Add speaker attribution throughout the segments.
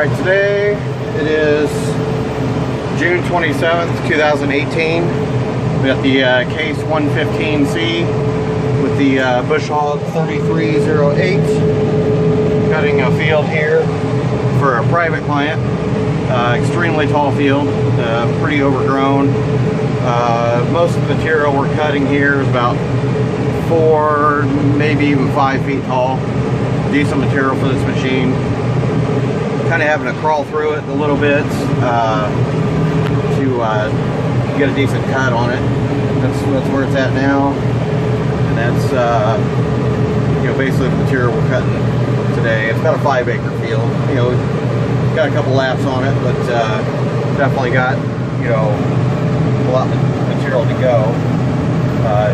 Speaker 1: Alright, today it is June 27th, 2018. We got the Case 115C with the Bush Hog 3308 cutting a field here for a private client. Extremely tall field, pretty overgrown. Most of the material we're cutting here is about 4, maybe even 5 feet tall. Decent material for this machine. Kind of having to crawl through it a little bit to get a decent cut on it. That's where it's at now, and that's basically the material we're cutting today. It's about a 5-acre field. We've got a couple laps on it, but definitely got a lot of material to go.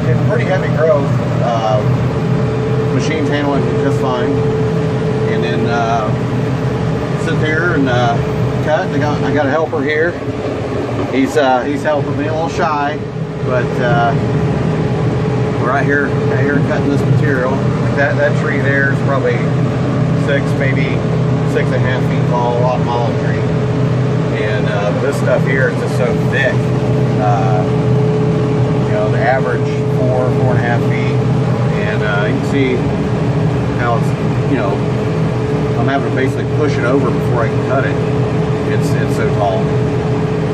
Speaker 1: It's pretty heavy growth. Machine's handling just fine, and then sit there and cut. I got a helper here. He's helping me, a little shy, but we're right here cutting this material. Like that tree there is probably 6, maybe 6.5 feet tall, a lot of mullen tree, and this stuff here is just so thick. The average 4.5 feet, and you can see how it's I'm having to basically push it over before I can cut it. It's so tall.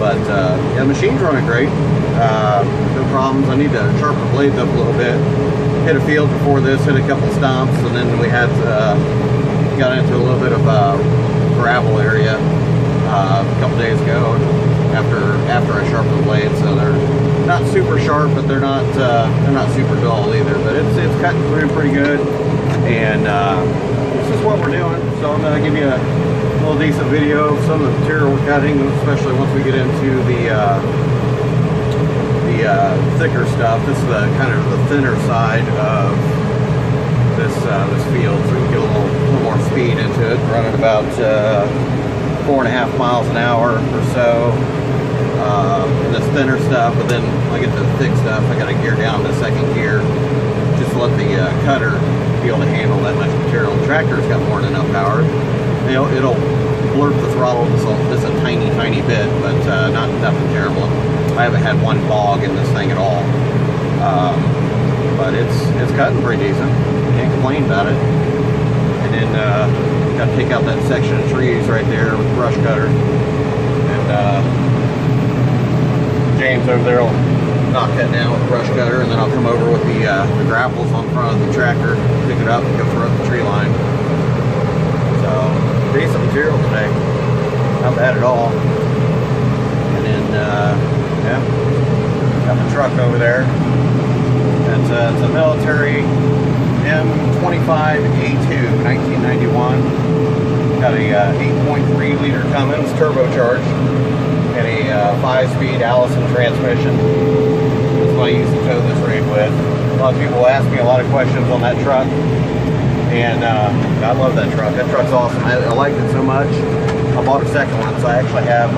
Speaker 1: But yeah, the machine's running great. No problems. I need to sharpen the blades up a little bit. Hit a field before this, hit a couple stumps, and then we had got into a little bit of a gravel area a couple days ago after I sharpened the blades. So they're not super sharp, but they're not super dull either. But it's cutting through pretty good, and this is what we're doing. So I'm going to give you a little decent video of some of the material we're cutting, especially once we get into the thicker stuff. This is kind of the thinner side of this field, so we can get a little more speed into it. Running about 4.5 miles an hour or so. And this thinner stuff, but then when I get to the thick stuff, I got to gear down to 2nd gear just to let the cutter be able to handle that much material. The tractor's got more than enough power. It'll blurb the throttle just a tiny bit, but nothing terrible. I haven't had one bog in this thing at all, but it's cutting pretty decent. Can't complain about it. And then got to take out that section of trees right there with the brush cutter, and James over there will knock that down with the brush cutter, and then I'll come over with the grapples on front of the tractor, pick it up, and go through up the tree line. So decent material today, not bad at all. And then yeah, got the truck over there. It's a military M25A2 1991. Got a 8.3 liter Cummins turbocharged and a 5-speed Allison transmission. That's what I used to tow this rig with. A lot of people ask me a lot of questions on that truck, and I love that truck. That truck's awesome. I liked it so much, I bought a second one, so I actually have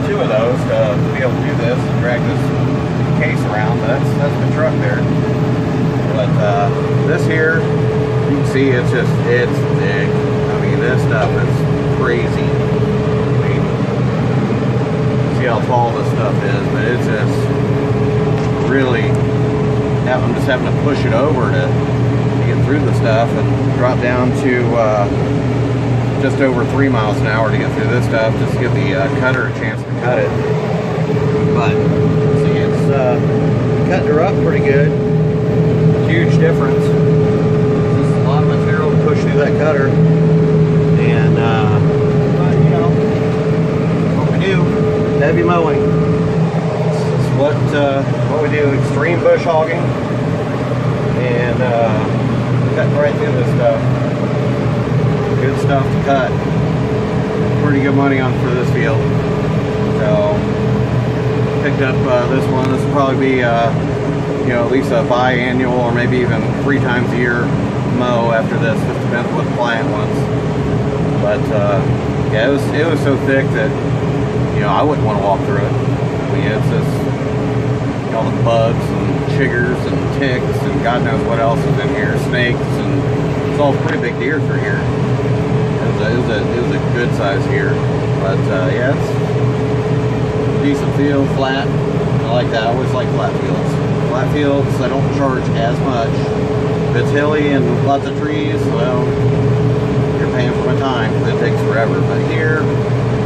Speaker 1: 2 of those to be able to do this and drag this case around. But that's the truck there. But this here, you can see it's thick. I mean, this stuff is crazy. See how tall this stuff is, but it's just really, I'm just having to push it over to get through the stuff, and drop down to just over 3 miles an hour to get through this stuff, just to give the cutter a chance to cut it. But see, it's cutting her up pretty good. Huge difference. Just a lot of material to push through that cutter, and but what we do, heavy mowing. It's what we do, extreme bush hogging, and cutting right through this stuff. Good stuff to cut. Pretty good money on for this field. So picked up this one. This will probably be at least a biannual, or maybe even 3 times a year mow after this. Just depends what the client wants. But yeah, it was so thick that I wouldn't want to walk through it. I mean, it's just all the bugs and chiggers and ticks and God knows what else is in here, snakes, and it's all pretty big deer through here. It was a good good size here. But yeah, it's a decent field, flat. I like that. I always like flat fields. Flat fields, I don't charge as much. If it's hilly and lots of trees, well, you're paying for my time because it takes forever. But here,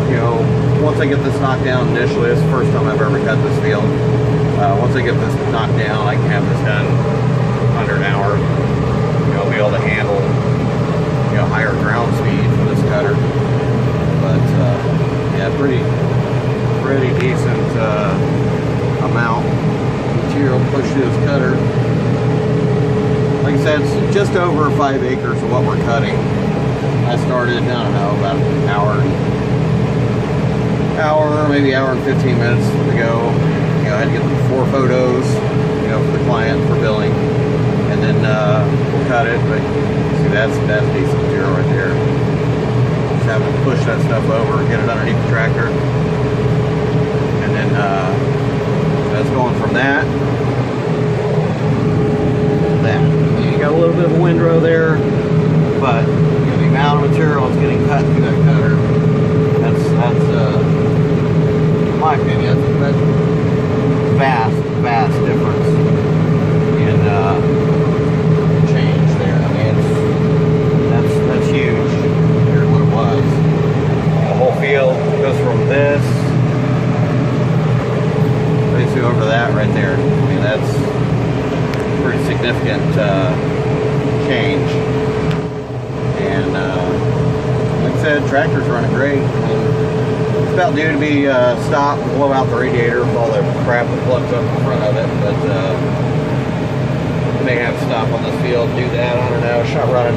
Speaker 1: you know, once I get this knocked down initially, it's the first time I've ever cut this field. Once I get this knocked down, I can have this done under an hour. You know, be able to handle, you know, higher ground speed for this cutter. But yeah, pretty decent amount of material pushed through this cutter. Like I said, it's just over 5 acres of what we're cutting. I started, I don't know, about an hour, maybe hour and 15 minutes ago. You know, I had to get the 4 photos, you know, for the client for billing, and then we'll cut it. But see, that's decent material right there. Just having to push that stuff over and get it underneath the tractor, and then that's going from that. You got a little bit of a windrow there, but you know, the amount of material that's getting cut through that cutter, that's in my opinion, that's vast difference in change there. I mean, that's huge compared to what it was. The whole field goes from this basically over to that right there. I mean, that's pretty significant change. And like I said, tractor's running great. I mean, it's about due to be stopped and blow out the radiator with all the crap that plugs up in front of it, but may have to stop on this field and do that. I don't know. It's not running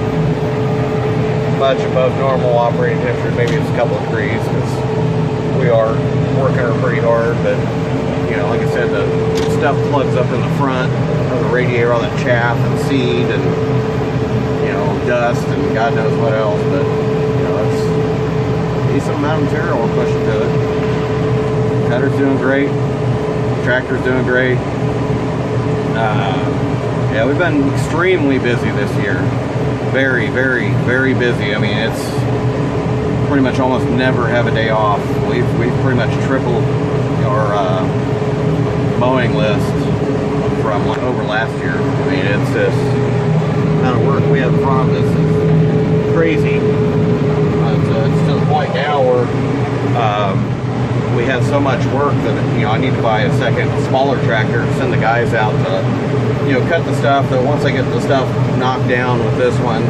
Speaker 1: much above normal operating temperature. Maybe it's a couple of degrees because we are working her pretty hard, but you know, like I said, the stuff plugs up in the front of the radiator, all that chaff and seed and, you know, dust and God knows what else. But, you know, it's a decent amount of material we're pushing to it. Cutter's doing great. Tractor's doing great. Yeah, we've been extremely busy this year. Very busy. I mean, it's pretty much almost never have a day off. We've pretty much tripled our mowing list from over last year. I mean, it's just the amount of work we have in front of us is crazy. It's to the point now where we have so much work that, you know, I need to buy a second smaller tractor, send the guys out to, you know, cut the stuff. That once I get the stuff knocked down with this one,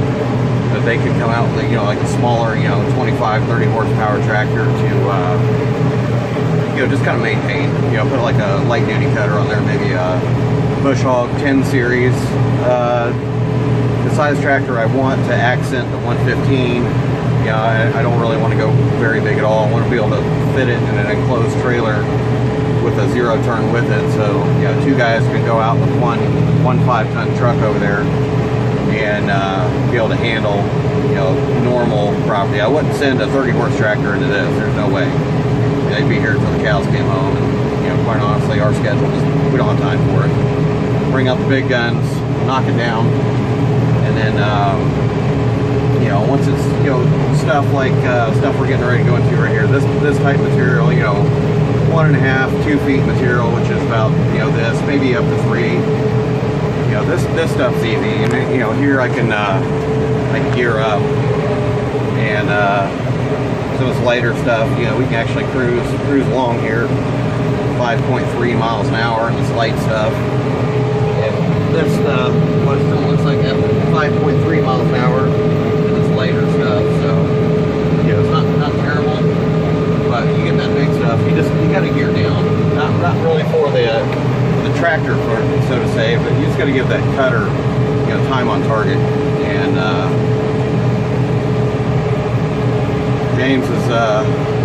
Speaker 1: that they can come out with, you know, like a smaller, you know, 25, 30 horsepower tractor to you know, just kind of maintain, you know, put like a light duty cutter on there, maybe a Bush Hog 10 series. The size tractor I want to accent the 115. Yeah, I don't really want to go very big at all. I want to be able to fit it in an enclosed trailer with a 0-turn with it. So, you know, 2 guys can go out with one 5-ton truck over there and be able to handle, you know, normal property. I wouldn't send a 30-horse tractor into this. There's no way. They'd be here until the cows came home, and, you know, quite honestly, our schedule just, we don't have time for it. Bring out the big guns, knock it down, and then, you know, once it's, you know, stuff like stuff we're getting ready to go into right here, this type of material, you know, 1.5, 2 feet material, which is about, you know, this, maybe up to 3. You know, this stuff's easy. I mean, you know, here I can gear up, and some of this lighter stuff, you know, we can actually cruise along here 5.3 miles an hour in this light stuff. And this stuff, what it looks like at 5.3 miles an hour in this lighter stuff. So, you know, it's not terrible, but you get that big stuff, you got to gear down. Not really for the tractor, so to say, but you just got to give that cutter, you know, time on target. And James is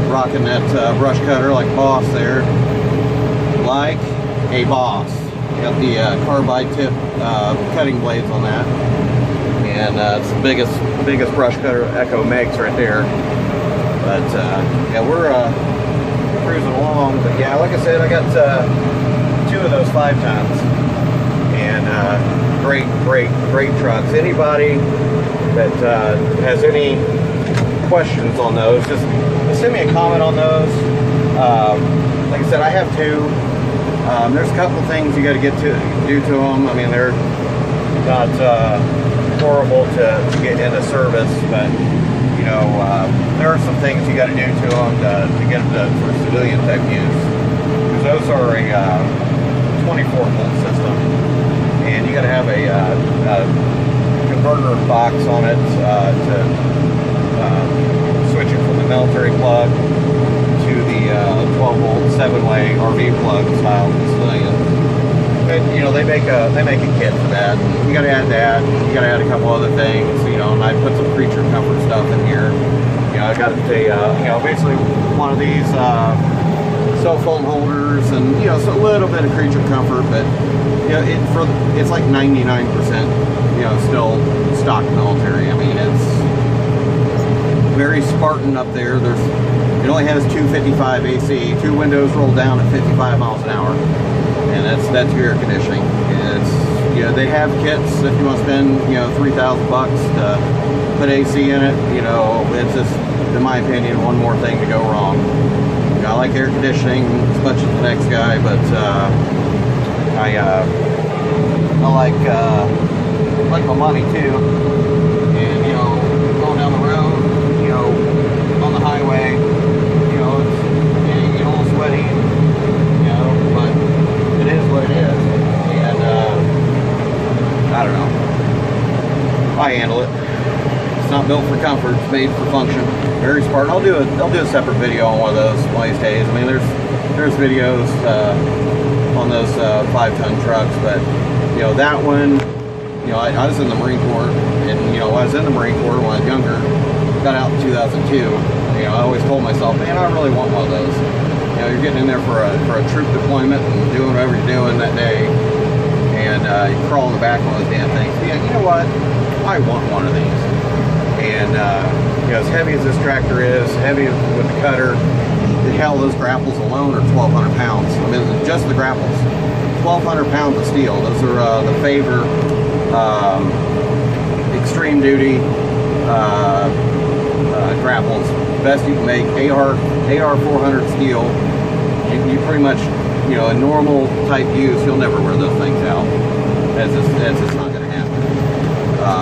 Speaker 1: rocking that brush cutter like boss there, like a boss. You got the carbide tip cutting blades on that, and it's the biggest brush cutter Echo makes right there. But yeah, we're cruising along. But yeah, like I said, I got 2 of those 5-tons, and great trucks. Anybody that has any questions on those, just send me a comment on those. Like I said, I have two. There's a couple things you got to do to them. I mean, they're not horrible to get into service, but you know, there are some things you got to do to them to get them for civilian type use. Because those are a 24-volt system, and you got to have a converter box on it to switch it from the military plug to the 12-volt 7-way RV plug style civilian. And you know, they make a kit for that. You got to add that. You got to add a couple other things. You know, and I put some creature comfort stuff in here. You know, I got you know, basically one of these cell phone holders, and you know, so a little bit of creature comfort, but you know, it's like 99%. You know, still stock military. I mean, it's very Spartan up there. It only has 255 AC, 2 windows rolled down at 55 miles an hour, and that's your air conditioning. It's, you know, they have kits if you want to spend, you know, $3,000 to put AC in it. You know, it's just, in my opinion, one more thing to go wrong. You know, I like air conditioning as much as the next guy, but I like my money too. And you know, going down the road, you know, on the highway, you know, it's getting a little sweaty, you know, but it is what it is. And I don't know, I handle it. It's not built for comfort, it's made for function. Very Spartan. I'll do a separate video on one of those one of these days. I mean, there's videos on those 5-ton trucks, but you know, that one, you know, I was in the Marine Corps, and you know, I was in the Marine Corps when I was younger. Got out in 2002. You know, I always told myself, man, I really want one of those. You know, you're getting in there for a troop deployment and doing whatever you're doing that day, and you crawl in the back of one of those damn things. Yeah, you know what? I want one of these. And you know, as heavy as this tractor is, heavy with the cutter, hell, those grapples alone are 1,200 pounds. I mean, just the grapples, 1,200 pounds of steel. Those are the Favor extreme duty grapples, best you can make. AR 400 steel. You pretty much, you know, in normal type use, you'll never wear those things out. That's just not going to happen.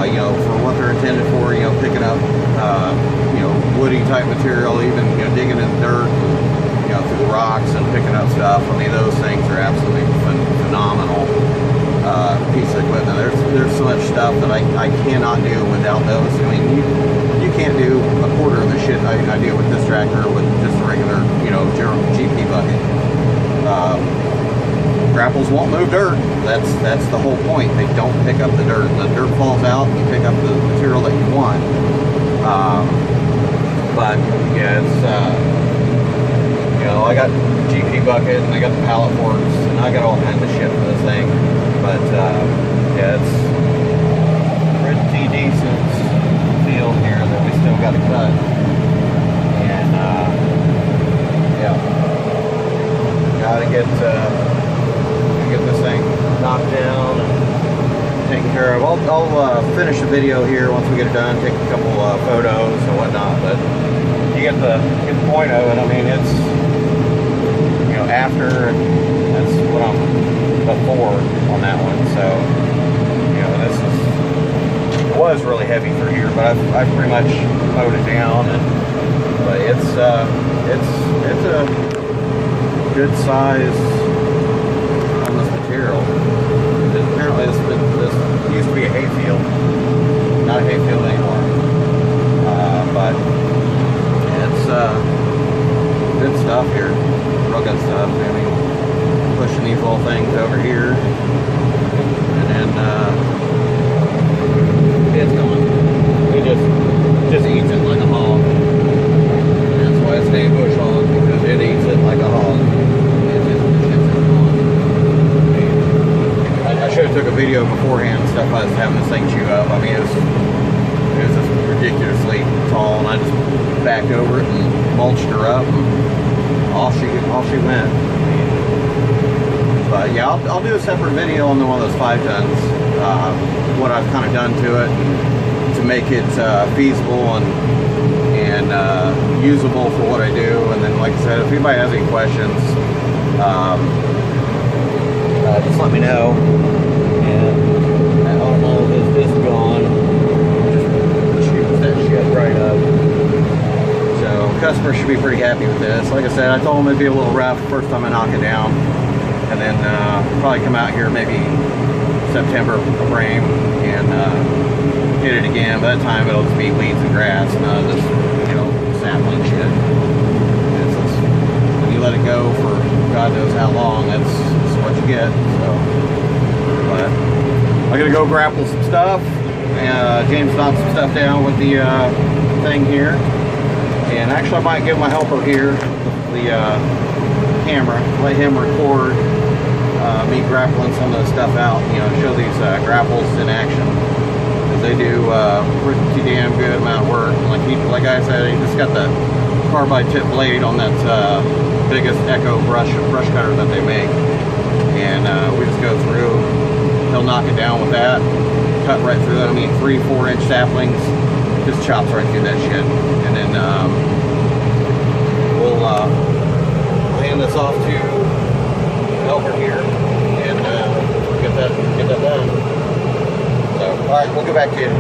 Speaker 1: You know, for what they're intended for, you know, picking up, you know, woody type material, even, you know, digging in the dirt, you know, through the rocks and picking up stuff. I mean, those things are absolutely phenomenal piece of equipment. There's so much stuff that I cannot do without those. I mean, you can't do a quarter of the shit I do with this tractor with just a regular, you know, GP bucket. Grapples won't move dirt. That's the whole point. They don't pick up the dirt. The dirt falls out, you pick up the material that you want. But yeah, it's you know, I got GP bucket and I got the pallet forks and I got all kinds of shit for this thing. But yeah, it's pretty decent field here that we still got to cut. And yeah, gotta get this thing knocked down and taken care of. I'll finish the video here once we get it done, take a couple photos and whatnot, but you get the point of it. I mean, it's, you know, after, that's what I'm before on that one, so, you know, this was really heavy for here, but I've pretty much mowed it down, but it's a good size material. Apparently this used to be a hayfield, not a hayfield anymore, but it's good stuff here, real good stuff. I mean, pushing these little things over here, and then it's going. It just eats it like a hog. And that's why it's named Bush Hog, because it eats it like a hog. I should have took a video beforehand and stuff. I was having this thing chew up. I mean, it was just ridiculously tall, and I just backed over it and mulched her up, and off she went. But yeah, I'll do a separate video on one of those 5 tons. What I've kind of done to it to make it feasible and usable for what I do. And then, like I said, if anybody has any questions, just let me know. And all of this is gone. Just shoots that shit right up. So customers should be pretty happy with this. Like I said, I told them it'd be a little rough first time I knock it down, and then probably come out here maybe September frame and hit it again. By that time it'll just be weeds and grass, none of this, you know, sapling shit. It's just, when you let it go for God knows how long, that's what you get. So, but I'm gonna go grapple some stuff. James knocked some stuff down with the thing here, and actually I might give my helper here the camera, let him record me grappling some of the stuff out, you know, show these grapples in action, because they do pretty damn good amount of work. Like I said, he just got the carbide tip blade on that biggest Echo brush cutter that they make, and we just go through. He'll knock it down with that, cut right through that. I mean, 3-4 inch saplings, just chops right through that shit, and then we'll hand this off to the helper here, and get that done. So, all right, we'll get back to you.